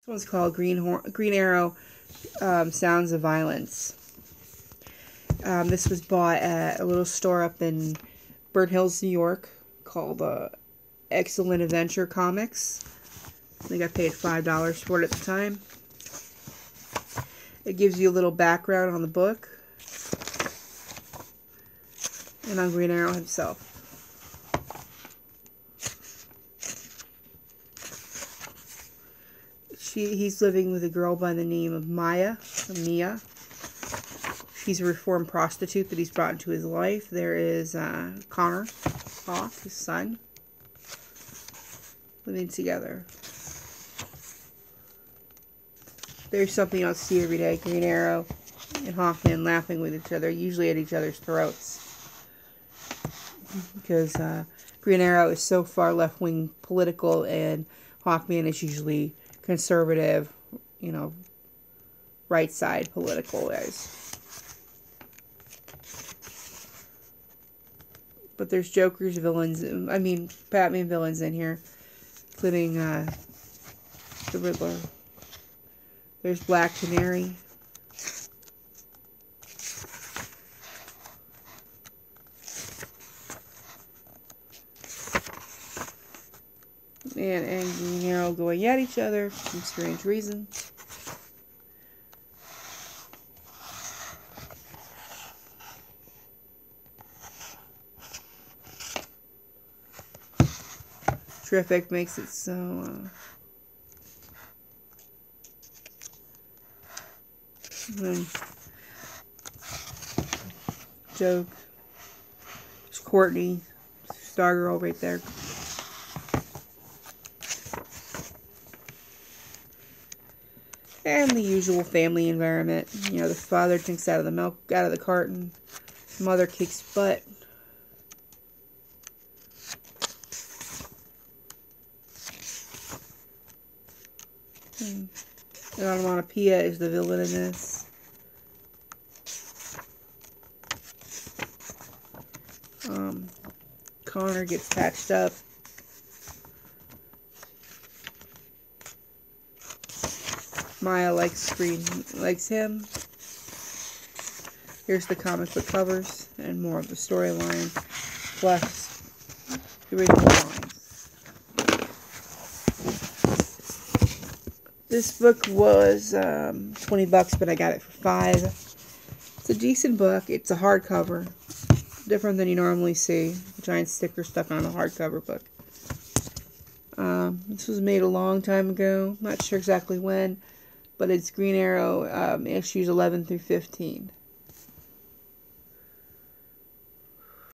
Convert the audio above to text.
This one's called Green Arrow Sounds of Violence. This was bought at a little store up in Burnt Hills, New York, called Excellent Adventure Comics. I think I paid $5 for it at the time. It gives you a little background on the book and on Green Arrow himself. He's living with a girl by the name of Mia. She's a reformed prostitute that he's brought into his life. There is Connor Hawke, his son, living together. There's something else to see every day. Green Arrow and Hawkman laughing with each other, usually at each other's throats. Because Green Arrow is so far left-wing political, and Hawkman is usually conservative, right side political guys. But there's Joker's villains, Batman villains in here, including the Riddler. There's Black Canary. And Green Arrow going at each other for some strange reason. Terrific makes it so joke. There's Courtney, Stargirl right there. And the usual family environment. The father drinks out of the milk, out of the carton. Mother kicks butt. Onomatopoeia is the villain in this. Connor gets patched up. Maya likes him. Here's the comic book covers and more of the storyline, plus the original lines. This book was $20, but I got it for $5. It's a decent book. It's a hardcover, different than you normally see. Giant sticker stuck on a hardcover book. This was made a long time ago. Not sure exactly when. But it's Green Arrow issues 11 through 15.